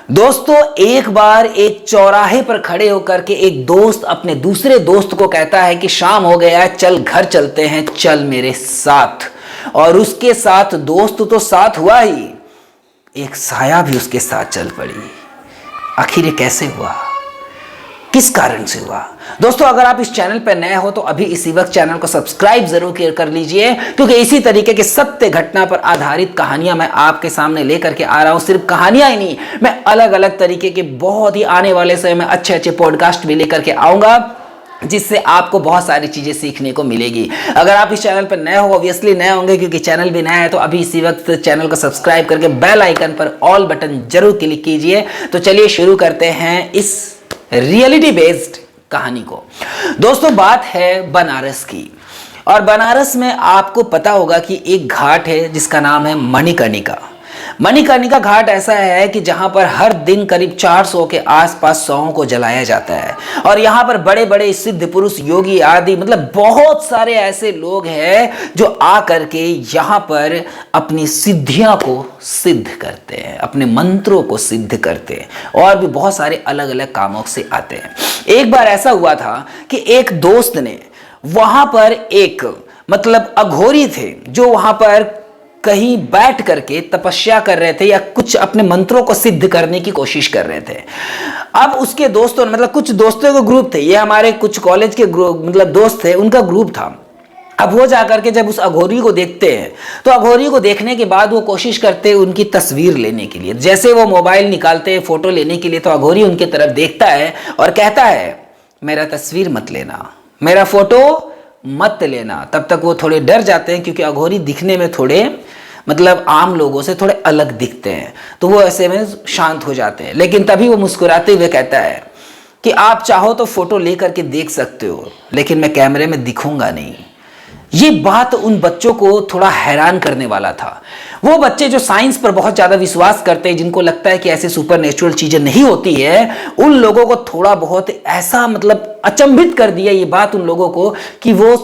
दोस्तों, एक बार एक चौराहे पर खड़े होकर के एक दोस्त अपने दूसरे दोस्त को कहता है कि शाम हो गया है, चल घर चलते हैं, चल मेरे साथ। और उसके साथ दोस्त तो साथ हुआ ही, एक साया भी उसके साथ चल पड़ी। आखिर ये कैसे हुआ, किस कारण से हुआ? दोस्तों, अगर आप इस चैनल पर नए हो तो अभी इसी वक्त चैनल को सब्सक्राइब जरूर कर लीजिए, क्योंकि इसी तरीके के सत्य घटना पर आधारित कहानियां मैं आपके सामने लेकर के आ रहा हूं। सिर्फ कहानियां ही नहीं, मैं अलग अलग तरीके के बहुत ही आने वाले समय में अच्छे अच्छे पॉडकास्ट भी लेकर के आऊंगा, जिससे आपको बहुत सारी चीजें सीखने को मिलेगी। अगर आप इस चैनल पर नए हो, ऑब्वियसली नए होंगे क्योंकि चैनल भी नया है, तो अभी इसी वक्त चैनल को सब्सक्राइब करके बेल आइकन पर ऑल बटन जरूर क्लिक कीजिए। तो चलिए शुरू करते हैं इस रियलिटी बेस्ड कहानी को। दोस्तों, बात है बनारस की, और बनारस में आपको पता होगा कि एक घाट है जिसका नाम है मणिकर्णिका। मणिकर्णिका घाट ऐसा है कि जहां पर हर दिन करीब 400 के आसपास शवों को जलाया जाता है, और यहां पर बड़े बड़े सिद्ध पुरुष, योगी आदि, मतलब बहुत सारे ऐसे लोग हैं जो आ करके यहां पर अपनी सिद्धियां को सिद्ध करते हैं, अपने मंत्रों को सिद्ध करते हैं, और भी बहुत सारे अलग अलग कामों से आते हैं। एक बार ऐसा हुआ था कि एक दोस्त ने वहां पर एक अघोरी थे जो वहां पर कहीं बैठ करके तपस्या कर रहे थे या कुछ अपने मंत्रों को सिद्ध करने की कोशिश कर रहे थे। अब उसके दोस्तों, कुछ दोस्तों का ग्रुप थे, ये हमारे कुछ कॉलेज के ग्रुप दोस्त थे, उनका ग्रुप था। अब वो जाकर के जब उस अघोरी को देखते हैं तो अघोरी को देखने के बाद वो कोशिश करते हैं उनकी तस्वीर लेने के लिए। जैसे वो मोबाइल निकालते हैं फोटो लेने के लिए, तो अघोरी उनके तरफ देखता है और कहता है, मेरा तस्वीर मत लेना, मेरा फोटो मत लेना। तब तक वो थोड़े डर जाते हैं, क्योंकि अघोरी दिखने में थोड़े आम लोगों से थोड़े अलग दिखते हैं, तो वो ऐसे में शांत हो जाते हैं। लेकिन तभी वो मुस्कुराते हुए कहता है कि आप चाहो तो फोटो लेकर के देख सकते हो, लेकिन मैं कैमरे में दिखूंगा नहीं। ये बात उन बच्चों को थोड़ा हैरान करने वाला था। वो बच्चे जो साइंस पर बहुत ज्यादा विश्वास करते हैं, जिनको लगता है कि ऐसे सुपर नेचुरल चीजें नहीं होती है, उन लोगों को थोड़ा बहुत ऐसा अचंभित कर दिया ये बात उन लोगों को कि वो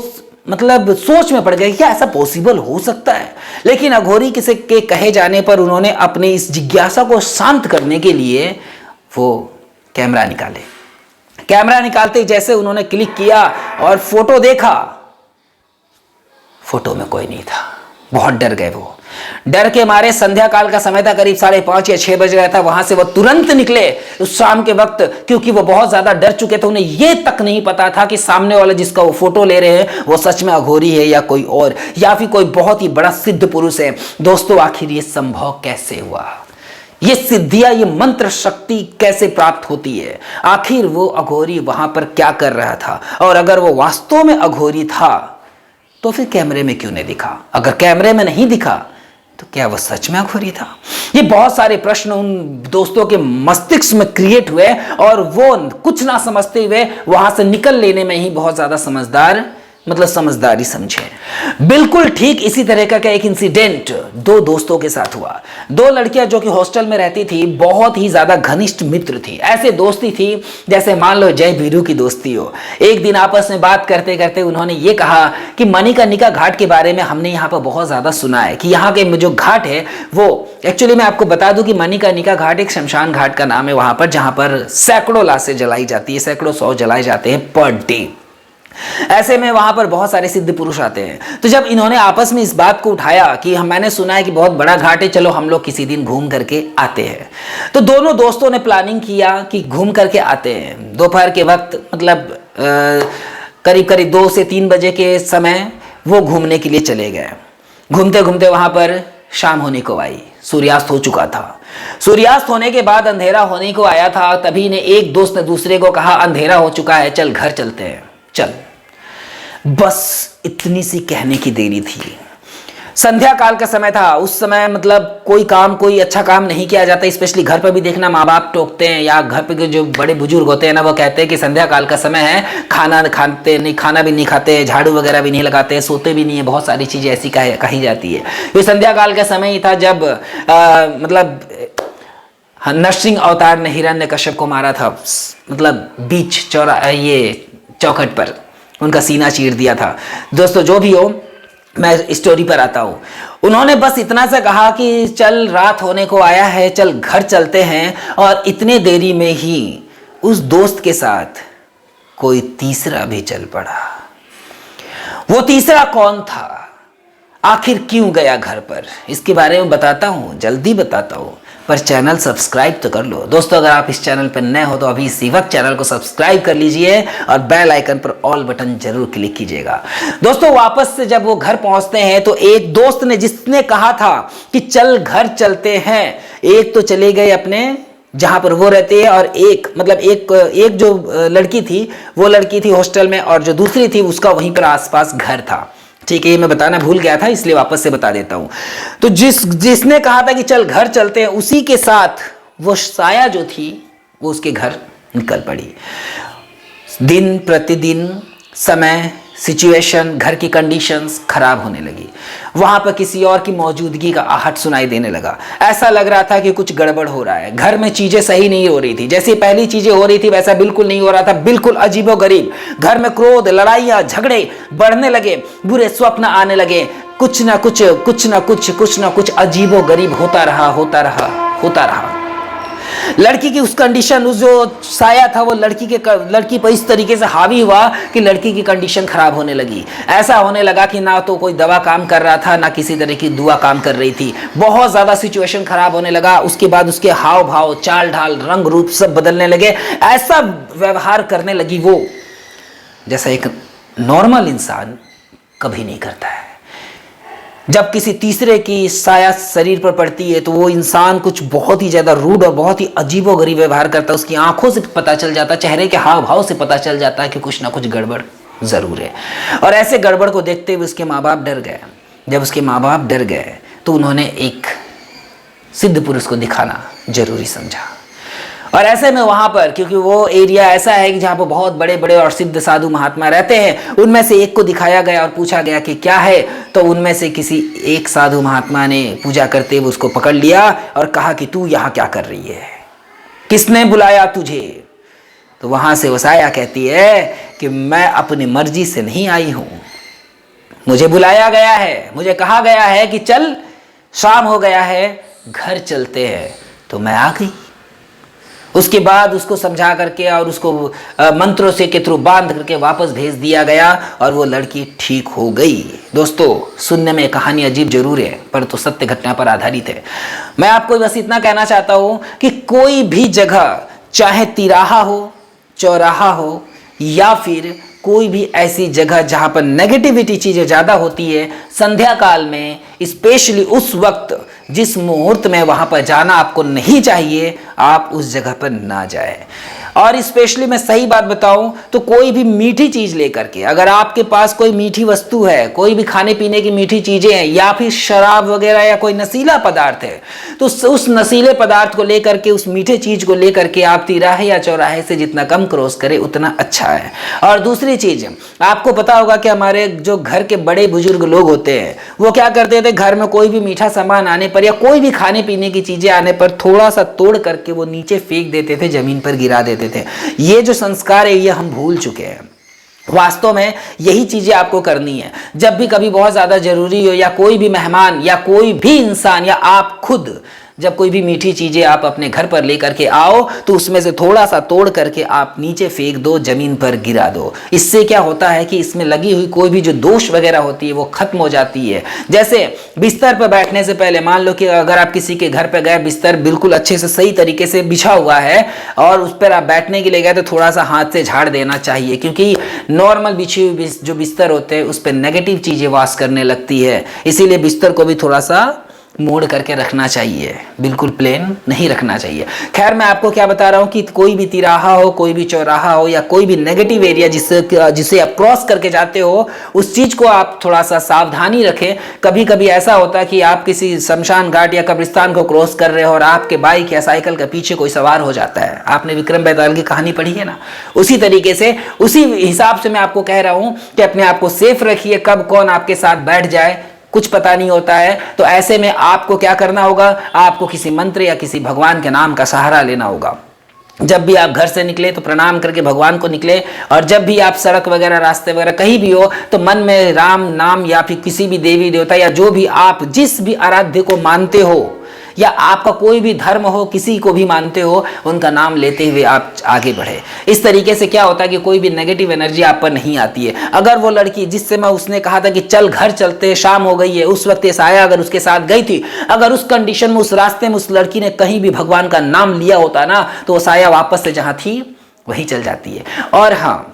सोच में पड़ गए, क्या ऐसा पॉसिबल हो सकता है। लेकिन अघोरी किसी के कहे जाने पर उन्होंने अपने इस जिज्ञासा को शांत करने के लिए वो कैमरा निकाले। कैमरा निकालते जैसे उन्होंने क्लिक किया और फोटो देखा, फोटो में कोई नहीं था। बहुत डर गए वो, डर के मारे, संध्या काल का समय था, करीब 5:30 या 6 बज रहा था, वहां से वो तुरंत निकले उस शाम के वक्त, क्योंकि वो बहुत ज्यादा डर चुके थे। उन्हें ये तक नहीं पता था कि सामने वाला जिसका वो फोटो ले रहे हैं वो सच में अघोरी है या कोई और, या फिर कोई बहुत ही बड़ा सिद्ध पुरुष है। दोस्तों, आखिर ये संभव कैसे हुआ? ये सिद्धियां, ये मंत्र शक्ति कैसे प्राप्त होती है? आखिर वो अघोरी वहां पर क्या कर रहा था? और अगर वो वास्तव में अघोरी था तो फिर कैमरे में क्यों नहीं दिखा? अगर कैमरे में नहीं दिखा तो क्या वह सच में अघोरी था? ये बहुत सारे प्रश्न उन दोस्तों के मस्तिष्क में क्रिएट हुए, और वो कुछ ना समझते हुए वहां से निकल लेने में ही बहुत ज्यादा समझदारी समझे। बिल्कुल ठीक इसी तरह का एक इंसिडेंट दो दोस्तों के साथ हुआ। दो लड़कियां जो कि हॉस्टल में रहती थी, बहुत ही ज्यादा घनिष्ठ मित्र थी। ऐसे दोस्ती थी जैसे मान लो जय वीरू की दोस्ती हो। एक दिन आपस में बात करते करते उन्होंने ये कहा कि मणिकर्णिका घाट के बारे में हमने यहाँ पर बहुत ज्यादा सुना है कि यहाँ के जो घाट है वो, एक्चुअली मैं आपको बता दूं कि मणिकर्णिका घाट एक शमशान घाट का नाम है वहां पर, जहां पर सैकड़ों लाशें जलाई जाती है, सैकड़ों शव जलाए जाते हैं पर डे। ऐसे में वहां पर बहुत सारे सिद्ध पुरुष आते हैं। तो जब इन्होंने आपस में इस बात को उठाया कि मैंने सुना है कि बहुत बड़ा घाट है, चलो हम लोग किसी दिन घूम करके आते हैं, तो दोनों दोस्तों ने प्लानिंग किया कि घूम करके आते हैं। दोपहर के वक्त करीब करीब 2 से 3 बजे के समय वो घूमने के लिए चले गए। घूमते घूमते वहां पर शाम होने को आई, सूर्यास्त हो चुका था। सूर्यास्त होने के बाद अंधेरा होने को आया था। तभी ने एक दोस्त ने दूसरे को कहा, अंधेरा हो चुका है, चल घर चलते हैं, चल। बस इतनी सी कहने की देरी थी। संध्या काल का समय था। उस समय कोई अच्छा काम नहीं किया जाता, स्पेशली घर पर भी देखना, माँ बाप टोकते हैं या घर पे जो बड़े बुजुर्ग होते हैं ना, वो कहते हैं कि संध्या काल का समय है, खाना भी नहीं खाते, झाड़ू वगैरह भी नहीं लगाते, सोते भी नहीं है, बहुत सारी चीजें ऐसी कही जाती है। ये संध्या काल का समय ही था जब नरसिंह अवतार ने हिरण्यकश्यप को मारा था, बीच चौखट पर उनका सीना चीर दिया था। दोस्तों, जो भी हो, मैं स्टोरी पर आता हूँ। उन्होंने बस इतना सा कहा कि चल रात होने को आया है, चल घर चलते हैं, और इतने देरी में ही उस दोस्त के साथ कोई तीसरा भी चल पड़ा। वो तीसरा कौन था, आखिर क्यों गया घर पर, इसके बारे में बताता हूं, जल्दी बताता हूं, पर चैनल सब्सक्राइब तो कर लो। दोस्तों अगर आप इस चैनल पर नए हो तो अभी इसी वक्त चैनल को सब्सक्राइब कर लीजिए और बेल आइकन पर ऑल बटन जरूर क्लिक कीजिएगा। दोस्तों वापस से जब वो घर पहुंचते हैं तो एक दोस्त ने, जिसने कहा था कि चल घर चलते हैं, एक तो चले गए अपने जहां पर वो रहते हैं, और एक जो लड़की थी वो लड़की थी हॉस्टल में, और जो दूसरी थी उसका वहीं पर आसपास घर था। ठीक है, ये मैं बताना भूल गया था, इसलिए वापस से बता देता हूं। तो जिसने कहा था कि चल घर चलते हैं, उसी के साथ वो साया जो थी वो उसके घर निकल पड़ी। दिन प्रतिदिन समय, सिचुएशन, घर की कंडीशंस खराब होने लगी। वहां पर किसी और की मौजूदगी का आहट सुनाई देने लगा। ऐसा लग रहा था कि कुछ गड़बड़ हो रहा है। घर में चीजें सही नहीं हो रही थी, जैसी पहली चीजें हो रही थी वैसा बिल्कुल नहीं हो रहा था, बिल्कुल अजीबोगरीब। घर में क्रोध, लड़ाइयां, झगड़े बढ़ने लगे, बुरे स्वप्न आने लगे, कुछ ना कुछ अजीबोगरीब होता रहा। लड़की की उस कंडीशन, उस जो साया था वो लड़की पर इस तरीके से हावी हुआ कि लड़की की कंडीशन खराब होने लगी। ऐसा होने लगा कि ना तो कोई दवा काम कर रहा था, ना किसी तरह की दुआ काम कर रही थी। बहुत ज्यादा सिचुएशन खराब होने लगा। उसके बाद उसके हाव भाव, चाल ढाल, रंग रूप सब बदलने लगे। ऐसा व्यवहार करने लगी वो जैसा एक नॉर्मल इंसान कभी नहीं करता है। जब किसी तीसरे की साया शरीर पर पड़ती है तो वो इंसान कुछ बहुत ही ज्यादा रूड और बहुत ही अजीबोगरीब व्यवहार करता है। उसकी आंखों से पता चल जाता है, चेहरे के हाव भाव से पता चल जाता है कि कुछ ना कुछ गड़बड़ जरूर है। और ऐसे गड़बड़ को देखते हुए उसके माँ बाप डर गए। जब उसके माँ बाप डर गए तो उन्होंने एक सिद्ध पुरुष को दिखाना जरूरी समझा। और ऐसे में वहां पर, क्योंकि वो एरिया ऐसा है कि जहां पर बहुत बड़े बड़े और सिद्ध साधु महात्मा रहते हैं, उनमें से एक को दिखाया गया और पूछा गया कि क्या है। तो उनमें से किसी एक साधु महात्मा ने पूजा करते हुए उसको पकड़ लिया और कहा कि तू यहाँ क्या कर रही है, किसने बुलाया तुझे। तो वहां से वो साया कहती है कि मैं अपनी मर्जी से नहीं आई हूं, मुझे बुलाया गया है, मुझे कहा गया है कि चल शाम हो गया है, घर चलते हैं, तो मैं आ गई। उसके बाद उसको समझा करके और उसको मंत्रों से के थ्रू बांध करके वापस भेज दिया गया और वो लड़की ठीक हो गई। दोस्तों सुनने में कहानी अजीब जरूर है, पर तो सत्य घटना पर आधारित है। मैं आपको बस इतना कहना चाहता हूं कि कोई भी जगह, चाहे तिराहा हो, चौराहा हो, या फिर कोई भी ऐसी जगह जहां पर नेगेटिविटी चीजें ज्यादा होती है, संध्या काल में स्पेशली उस वक्त जिस मुहूर्त में वहां पर जाना आपको नहीं चाहिए, आप उस जगह पर ना जाएं। और स्पेशली मैं सही बात बताऊं तो कोई भी मीठी चीज लेकर के, अगर आपके पास कोई मीठी वस्तु है, कोई भी खाने पीने की मीठी चीजें हैं, या फिर शराब वगैरह या कोई नशीला पदार्थ है, तो उस नशीले पदार्थ को लेकर के, उस मीठे चीज को लेकर के आप तिराहे या चौराहे से जितना कम क्रॉस करें उतना अच्छा है। और दूसरी चीज, आपको पता होगा कि हमारे जो घर के बड़े बुजुर्ग लोग होते हैं वो क्या करते थे, घर में कोई भी मीठा सामान आने पर या कोई भी खाने पीने की चीजें आने पर थोड़ा सा तोड़ करके वो नीचे फेंक देते थे, जमीन पर गिरा देते थे। ये जो संस्कार है ये हम भूल चुके हैं। वास्तव में यही चीजें आपको करनी है। जब भी कभी बहुत ज्यादा जरूरी हो, या कोई भी मेहमान या कोई भी इंसान या आप खुद जब कोई भी मीठी चीजें आप अपने घर पर लेकर के आओ तो उसमें से थोड़ा सा तोड़ करके आप नीचे फेंक दो, जमीन पर गिरा दो। इससे क्या होता है कि इसमें लगी हुई कोई भी जो दोष वगैरह होती है वो खत्म हो जाती है। जैसे बिस्तर पर बैठने से पहले, मान लो कि अगर आप किसी के घर पर गए, बिस्तर बिल्कुल अच्छे से सही तरीके से बिछा हुआ है और उस पर आप बैठने के लिए गए, तो थोड़ा सा हाथ से झाड़ देना चाहिए, क्योंकि नॉर्मल बिछी हुई जो बिस्तर होते हैं उस पर नेगेटिव चीजें वास करने लगती है। इसीलिए बिस्तर को भी थोड़ा सा मोड़ करके रखना चाहिए, बिल्कुल प्लेन नहीं रखना चाहिए। खैर मैं आपको क्या बता रहा हूं कि कोई भी तिराहा हो, कोई भी चौराहा हो, या कोई भी नेगेटिव एरिया जिसे आप क्रॉस करके जाते हो, उस चीज को आप थोड़ा सा सावधानी रखें। कभी कभी ऐसा होता है कि आप किसी शमशान घाट या कब्रिस्तान को क्रॉस कर रहे हो और आपके बाइक या साइकिल के पीछे कोई सवार हो जाता है। आपने विक्रम बेताल की कहानी पढ़ी है ना, उसी तरीके से, उसी हिसाब से मैं आपको कह रहा हूं कि अपने आप को सेफ रखिए। कब कौन आपके साथ बैठ जाए कुछ पता नहीं होता है। तो ऐसे में आपको क्या करना होगा, आपको किसी मंत्र या किसी भगवान के नाम का सहारा लेना होगा। जब भी आप घर से निकले तो प्रणाम करके भगवान को निकले, और जब भी आप सड़क वगैरह रास्ते वगैरह कहीं भी हो तो मन में राम नाम या फिर किसी भी देवी देवता या जो भी आप जिस भी आराध्य को मानते हो या आपका कोई भी धर्म हो, किसी को भी मानते हो, उनका नाम लेते हुए आप आगे बढ़े। इस तरीके से क्या होता है कि कोई भी नेगेटिव एनर्जी आप पर नहीं आती है। अगर वो लड़की जिस समय उसने कहा था कि चल घर चलते, शाम हो गई है, उस वक्त ये साया अगर उसके साथ गई थी, अगर उस कंडीशन में उस रास्ते में उस लड़की ने कहीं भी भगवान का नाम लिया होता ना, तो वो साया वापस से जहां थी वहीं चल जाती है। और हाँ,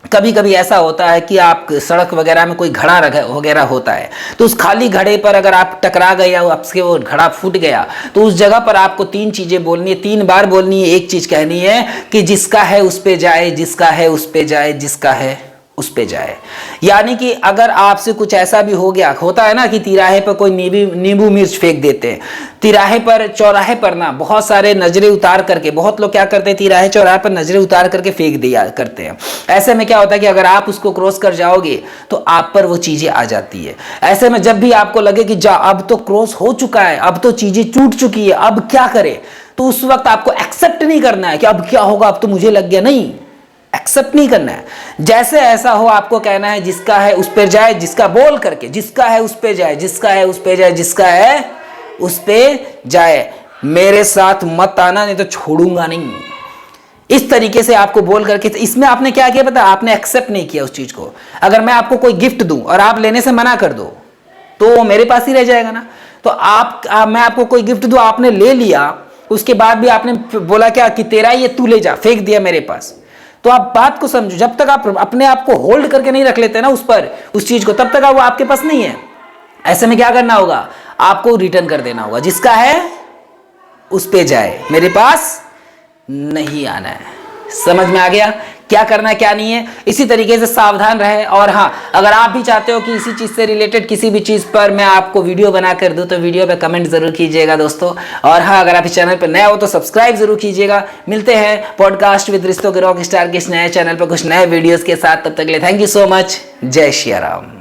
कभी कभी ऐसा होता है कि आप सड़क वगैरह में कोई घड़ा वगैरह होता है, तो उस खाली घड़े पर अगर आप टकरा गए या आपसे वो घड़ा फूट गया, तो उस जगह पर आपको 3 चीजें बोलनी है, 3 बार बोलनी है। एक चीज कहनी है कि जिसका है उस पे जाए, जिसका है उस पे जाए, जिसका है उस पे जाए। यानी कि अगर आपसे कुछ ऐसा भी हो गया, होता है ना कि तिराहे पर कोई नींबू मिर्च फेंक देते हैं, तिराहे पर चौराहे पर ना बहुत सारे नजरें उतार करके, बहुत लोग क्या करते हैं तिराहे चौराहे पर नजरें उतार करके फेंक दिया करते हैं। ऐसे में क्या होता है कि अगर आप उसको क्रॉस कर जाओगे तो आप पर वो चीजें आ जाती है। ऐसे में जब भी आपको लगे कि जा अब तो क्रॉस हो चुका है, अब तो चीजें टूट चुकी है, अब क्या करें, तो उस वक्त आपको एक्सेप्ट नहीं करना है कि अब क्या होगा, अब तो मुझे लग गया, नहीं, एक्सेप्ट नहीं करना है। जैसे ऐसा हो आपको कहना है जिसका है उस पे जाए, जिसका बोल करके, जिसका है उस पे जाए, जिसका है उस पे जाए, जिसका है उस पे जाए, मेरे साथ मत आना नहीं तो छोड़ूंगा नहीं। इस तरीके से आपको बोल करके, इसमें आपने क्या किया पता, आपने एक्सेप्ट नहीं किया उस चीज को। अगर मैं आपको कोई गिफ्ट दूं और आप लेने से मना कर दो तो मेरे पास ही रह जाएगा ना। तो मैं आपको कोई गिफ्ट दूं, आपने ले लिया, उसके बाद भी आपने बोला क्या कि तेरा ये तू ले जा, फेंक दिया मेरे पास। तो आप बात को समझो, जब तक आप अपने आप को होल्ड करके नहीं रख लेते ना उस पर, उस चीज को, तब तक वो आपके पास नहीं है। ऐसे में क्या करना होगा, आपको रिटर्न कर देना होगा, जिसका है उस पे जाए, मेरे पास नहीं आना है। समझ में आ गया क्या करना है क्या नहीं है। इसी तरीके से सावधान रहे। और हाँ, अगर आप भी चाहते हो कि इसी चीज से रिलेटेड किसी भी चीज पर मैं आपको वीडियो बना कर दूं तो वीडियो पे कमेंट जरूर कीजिएगा दोस्तों। और हाँ, अगर आप इस चैनल पर नए हो तो सब्सक्राइब जरूर कीजिएगा। मिलते हैं पॉडकास्ट विद रिश्तों के रॉक स्टार के इस नए चैनल पर कुछ नए वीडियोस के साथ। तब तक के लिए थैंक यू सो मच। जय श्री राम।